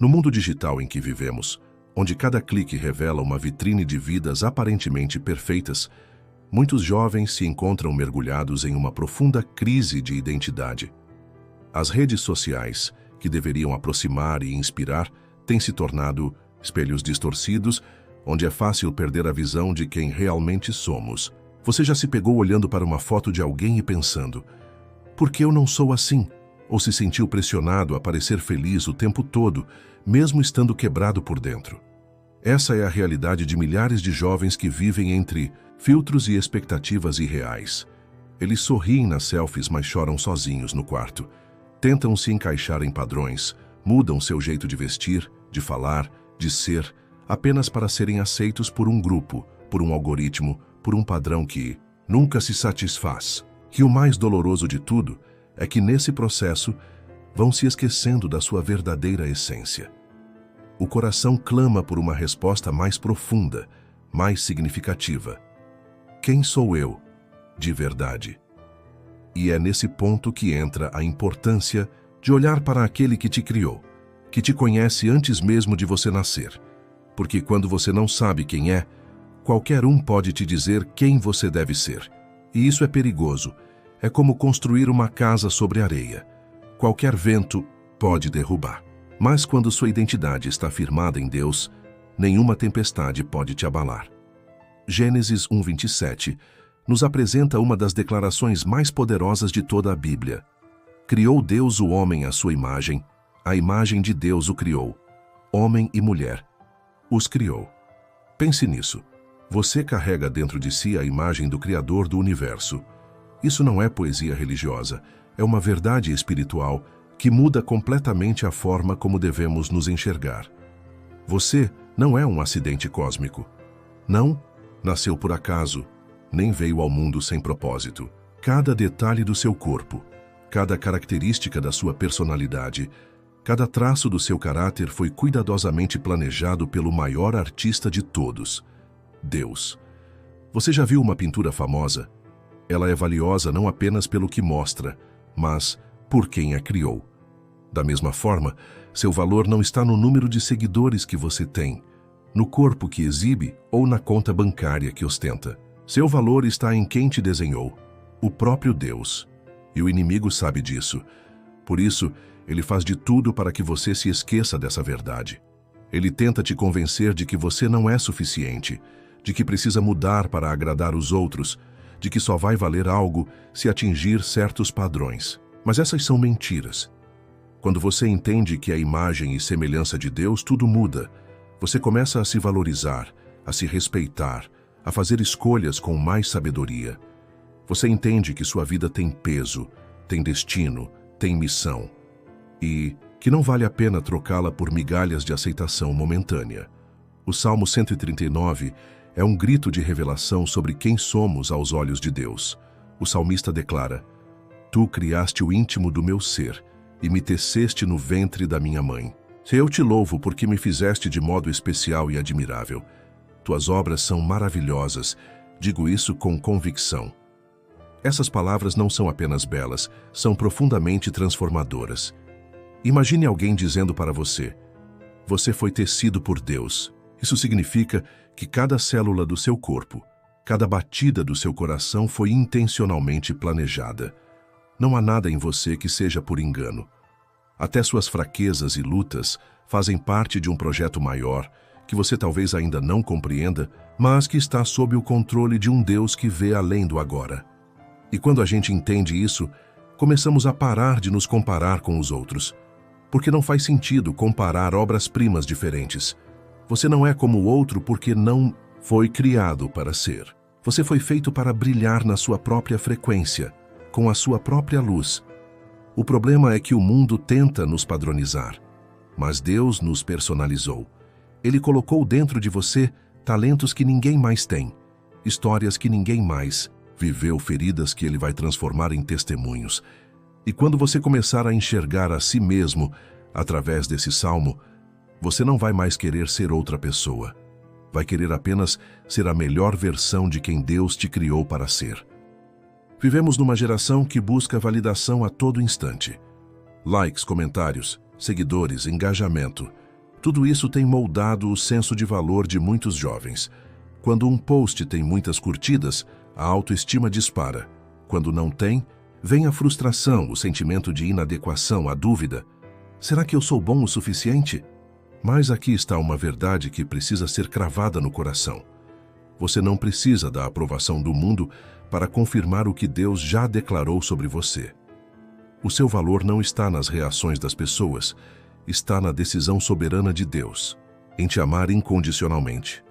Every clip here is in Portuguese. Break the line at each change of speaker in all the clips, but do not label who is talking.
No mundo digital em que vivemos, onde cada clique revela uma vitrine de vidas aparentemente perfeitas, muitos jovens se encontram mergulhados em uma profunda crise de identidade. As redes sociais, que deveriam aproximar e inspirar, têm se tornado espelhos distorcidos, onde é fácil perder a visão de quem realmente somos. Você já se pegou olhando para uma foto de alguém e pensando: por que eu não sou assim? Ou se sentiu pressionado a parecer feliz o tempo todo, mesmo estando quebrado por dentro? Essa é a realidade de milhares de jovens que vivem entre filtros e expectativas irreais. Eles sorriem nas selfies, mas choram sozinhos no quarto. Tentam se encaixar em padrões, mudam seu jeito de vestir, de falar, de ser, apenas para serem aceitos por um grupo, por um algoritmo, por um padrão que nunca se satisfaz. E o mais doloroso de tudo é que nesse processo vão se esquecendo da sua verdadeira essência. O coração clama por uma resposta mais profunda, mais significativa. Quem sou eu, de verdade? E é nesse ponto que entra a importância de olhar para aquele que te criou, que te conhece antes mesmo de você nascer. Porque quando você não sabe quem é, qualquer um pode te dizer quem você deve ser. E isso é perigoso. É como construir uma casa sobre areia. Qualquer vento pode derrubar. Mas quando sua identidade está firmada em Deus, nenhuma tempestade pode te abalar. Gênesis 1:27 nos apresenta uma das declarações mais poderosas de toda a Bíblia. Criou Deus o homem à sua imagem, a imagem de Deus o criou. Homem e mulher os criou. Pense nisso. Você carrega dentro de si a imagem do Criador do universo. Isso não é poesia religiosa, é uma verdade espiritual que muda completamente a forma como devemos nos enxergar. Você não é um acidente cósmico. Não nasceu por acaso, nem veio ao mundo sem propósito. Cada detalhe do seu corpo, cada característica da sua personalidade, cada traço do seu caráter foi cuidadosamente planejado pelo maior artista de todos, Deus. Você já viu uma pintura famosa? Ela é valiosa não apenas pelo que mostra, mas por quem a criou. Da mesma forma, seu valor não está no número de seguidores que você tem, no corpo que exibe ou na conta bancária que ostenta. Seu valor está em quem te desenhou, o próprio Deus. E o inimigo sabe disso. Por isso, ele faz de tudo para que você se esqueça dessa verdade. Ele tenta te convencer de que você não é suficiente, de que precisa mudar para agradar os outros, de que só vai valer algo se atingir certos padrões. Mas essas são mentiras. Quando você entende que é a imagem e semelhança de Deus, tudo muda. Você começa a se valorizar, a se respeitar, a fazer escolhas com mais sabedoria. Você entende que sua vida tem peso, tem destino, tem missão. E que não vale a pena trocá-la por migalhas de aceitação momentânea. O Salmo 139 é um grito de revelação sobre quem somos aos olhos de Deus. O salmista declara: Tu criaste o íntimo do meu ser e me teceste no ventre da minha mãe. Eu te louvo porque me fizeste de modo especial e admirável. Tuas obras são maravilhosas, digo isso com convicção. Essas palavras não são apenas belas, são profundamente transformadoras. Imagine alguém dizendo para você: você foi tecido por Deus. Isso significa que cada célula do seu corpo, cada batida do seu coração foi intencionalmente planejada. Não há nada em você que seja por engano. Até suas fraquezas e lutas fazem parte de um projeto maior, que você talvez ainda não compreenda, mas que está sob o controle de um Deus que vê além do agora. E quando a gente entende isso, começamos a parar de nos comparar com os outros. Porque não faz sentido comparar obras-primas diferentes. Você não é como o outro porque não foi criado para ser. Você foi feito para brilhar na sua própria frequência, com a sua própria luz. O problema é que o mundo tenta nos padronizar, mas Deus nos personalizou. Ele colocou dentro de você talentos que ninguém mais tem, histórias que ninguém mais viveu, feridas que Ele vai transformar em testemunhos. E quando você começar a enxergar a si mesmo através desse salmo, você não vai mais querer ser outra pessoa. Vai querer apenas ser a melhor versão de quem Deus te criou para ser. Vivemos numa geração que busca validação a todo instante. Likes, comentários, seguidores, engajamento. Tudo isso tem moldado o senso de valor de muitos jovens. Quando um post tem muitas curtidas, a autoestima dispara. Quando não tem, vem a frustração, o sentimento de inadequação, a dúvida. Será que eu sou bom o suficiente? Mas aqui está uma verdade que precisa ser cravada no coração. Você não precisa da aprovação do mundo para confirmar o que Deus já declarou sobre você. O seu valor não está nas reações das pessoas, está na decisão soberana de Deus, em te amar incondicionalmente.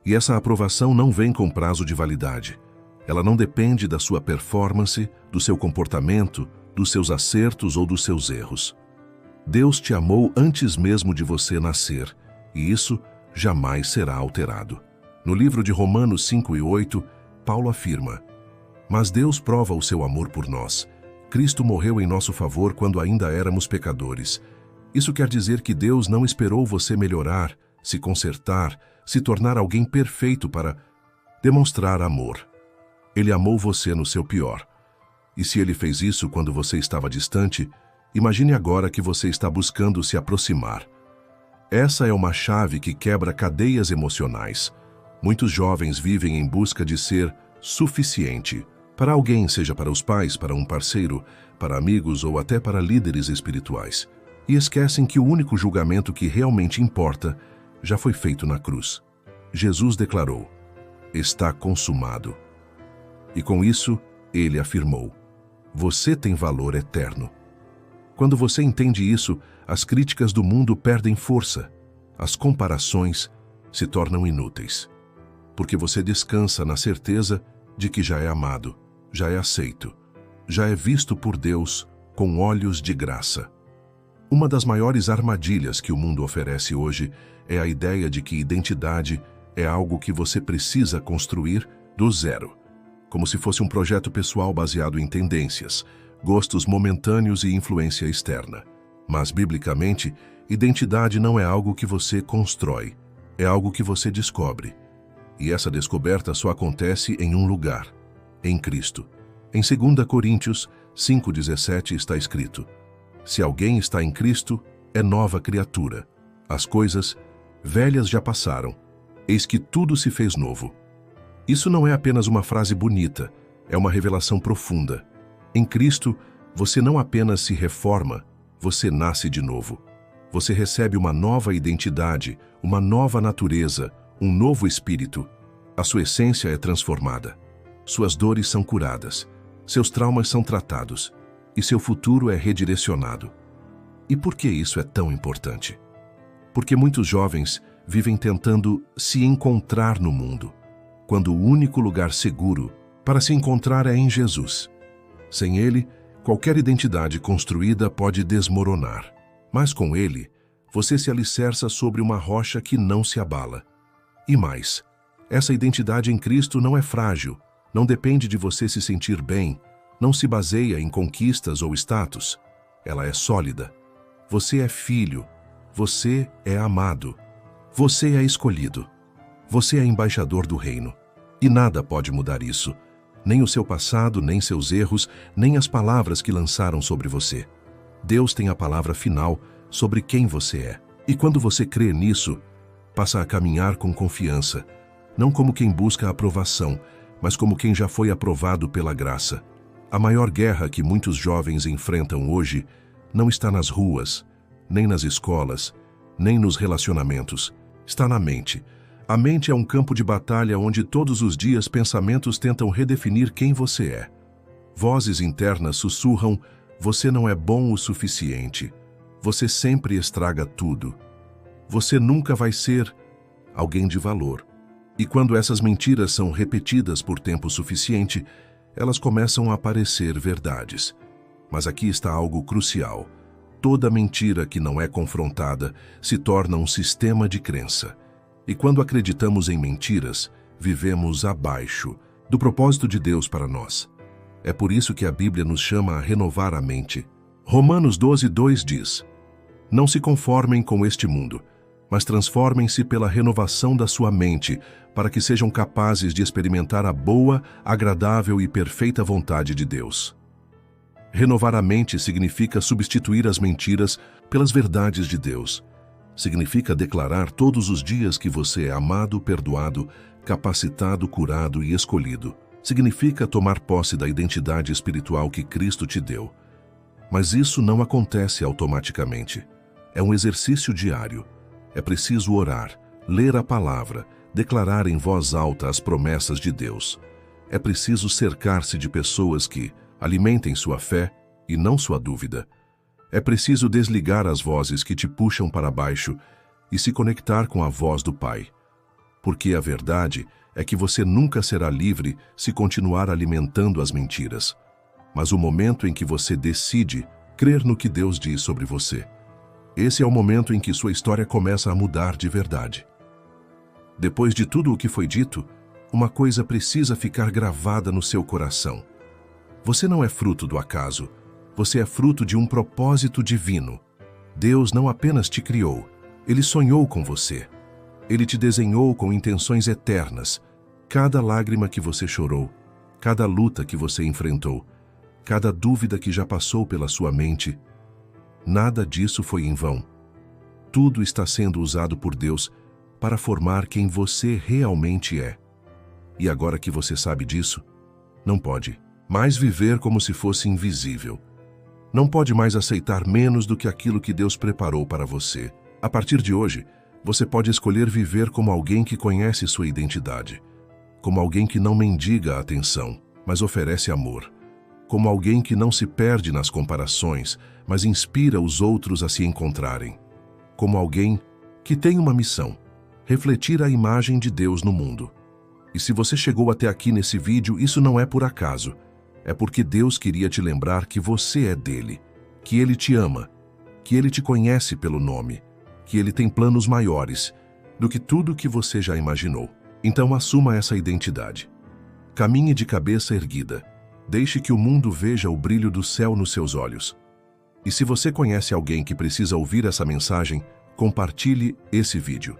E essa aprovação não vem com prazo de validade. Ela não depende da sua performance, do seu comportamento, dos seus acertos ou dos seus erros. Deus te amou antes mesmo de você nascer, e isso jamais será alterado. No livro de Romanos 5:8, Paulo afirma: "Mas Deus prova o seu amor por nós. Cristo morreu em nosso favor quando ainda éramos pecadores." Isso quer dizer que Deus não esperou você melhorar, se consertar, se tornar alguém perfeito para demonstrar amor. Ele amou você no seu pior. E se ele fez isso quando você estava distante, imagine agora que você está buscando se aproximar. Essa é uma chave que quebra cadeias emocionais. Muitos jovens vivem em busca de ser suficiente para alguém, seja para os pais, para um parceiro, para amigos ou até para líderes espirituais. E esquecem que o único julgamento que realmente importa já foi feito na cruz. Jesus declarou: "Está consumado." E com isso, ele afirmou: "Você tem valor eterno." Quando você entende isso, as críticas do mundo perdem força, as comparações se tornam inúteis, porque você descansa na certeza de que já é amado, já é aceito, já é visto por Deus com olhos de graça. Uma das maiores armadilhas que o mundo oferece hoje é a ideia de que identidade é algo que você precisa construir do zero, como se fosse um projeto pessoal baseado em tendências, gostos momentâneos e influência externa. Mas, biblicamente, identidade não é algo que você constrói, é algo que você descobre. E essa descoberta só acontece em um lugar: em Cristo. Em 2 Coríntios 5:17 está escrito: "Se alguém está em Cristo, é nova criatura. As coisas velhas já passaram, eis que tudo se fez novo." Isso não é apenas uma frase bonita, é uma revelação profunda. Em Cristo, você não apenas se reforma, você nasce de novo. Você recebe uma nova identidade, uma nova natureza, um novo espírito. A sua essência é transformada. Suas dores são curadas, seus traumas são tratados e seu futuro é redirecionado. E por que isso é tão importante? Porque muitos jovens vivem tentando se encontrar no mundo, quando o único lugar seguro para se encontrar é em Jesus. Sem Ele, qualquer identidade construída pode desmoronar. Mas com Ele, você se alicerça sobre uma rocha que não se abala. E mais, essa identidade em Cristo não é frágil, não depende de você se sentir bem, não se baseia em conquistas ou status. Ela é sólida. Você é filho, você é amado, você é escolhido, você é embaixador do reino. E nada pode mudar isso, nem o seu passado, nem seus erros, nem as palavras que lançaram sobre você. Deus tem a palavra final sobre quem você é. E quando você crê nisso, passa a caminhar com confiança, não como quem busca a aprovação, mas como quem já foi aprovado pela graça. A maior guerra que muitos jovens enfrentam hoje não está nas ruas, nem nas escolas, nem nos relacionamentos. Está na mente. A mente é um campo de batalha onde todos os dias pensamentos tentam redefinir quem você é. Vozes internas sussurram: "Você não é bom o suficiente. Você sempre estraga tudo. Você nunca vai ser alguém de valor." E quando essas mentiras são repetidas por tempo suficiente, elas começam a parecer verdades. Mas aqui está algo crucial. Toda mentira que não é confrontada se torna um sistema de crença. E quando acreditamos em mentiras, vivemos abaixo do propósito de Deus para nós. É por isso que a Bíblia nos chama a renovar a mente. Romanos 12:2 diz: "Não se conformem com este mundo, mas transformem-se pela renovação da sua mente, para que sejam capazes de experimentar a boa, agradável e perfeita vontade de Deus." Renovar a mente significa substituir as mentiras pelas verdades de Deus. Significa declarar todos os dias que você é amado, perdoado, capacitado, curado e escolhido. Significa tomar posse da identidade espiritual que Cristo te deu. Mas isso não acontece automaticamente. É um exercício diário. É preciso orar, ler a palavra, declarar em voz alta as promessas de Deus. É preciso cercar-se de pessoas que alimentem sua fé e não sua dúvida. É preciso desligar as vozes que te puxam para baixo e se conectar com a voz do Pai. Porque a verdade é que você nunca será livre se continuar alimentando as mentiras. Mas o momento em que você decide crer no que Deus diz sobre você, esse é o momento em que sua história começa a mudar de verdade. Depois de tudo o que foi dito, uma coisa precisa ficar gravada no seu coração. Você não é fruto do acaso, você é fruto de um propósito divino. Deus não apenas te criou, Ele sonhou com você. Ele te desenhou com intenções eternas. Cada lágrima que você chorou, cada luta que você enfrentou, cada dúvida que já passou pela sua mente, nada disso foi em vão. Tudo está sendo usado por Deus para formar quem você realmente é. E agora que você sabe disso, não pode mais viver como se fosse invisível. Não pode mais aceitar menos do que aquilo que Deus preparou para você. A partir de hoje, você pode escolher viver como alguém que conhece sua identidade, como alguém que não mendiga a atenção, mas oferece amor, como alguém que não se perde nas comparações, mas inspira os outros a se encontrarem, como alguém que tem uma missão, refletir a imagem de Deus no mundo. E se você chegou até aqui nesse vídeo, isso não é por acaso. É porque Deus queria te lembrar que você é dele, que Ele te ama, que Ele te conhece pelo nome, que Ele tem planos maiores do que tudo que você já imaginou. Então assuma essa identidade. Caminhe de cabeça erguida. Deixe que o mundo veja o brilho do céu nos seus olhos. E se você conhece alguém que precisa ouvir essa mensagem, compartilhe esse vídeo.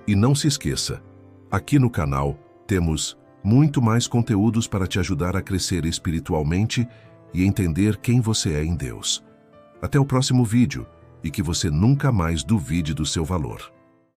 E não se esqueça, aqui no canal temos muito mais conteúdos para te ajudar a crescer espiritualmente e entender quem você é em Deus. Até o próximo vídeo e que você nunca mais duvide do seu valor.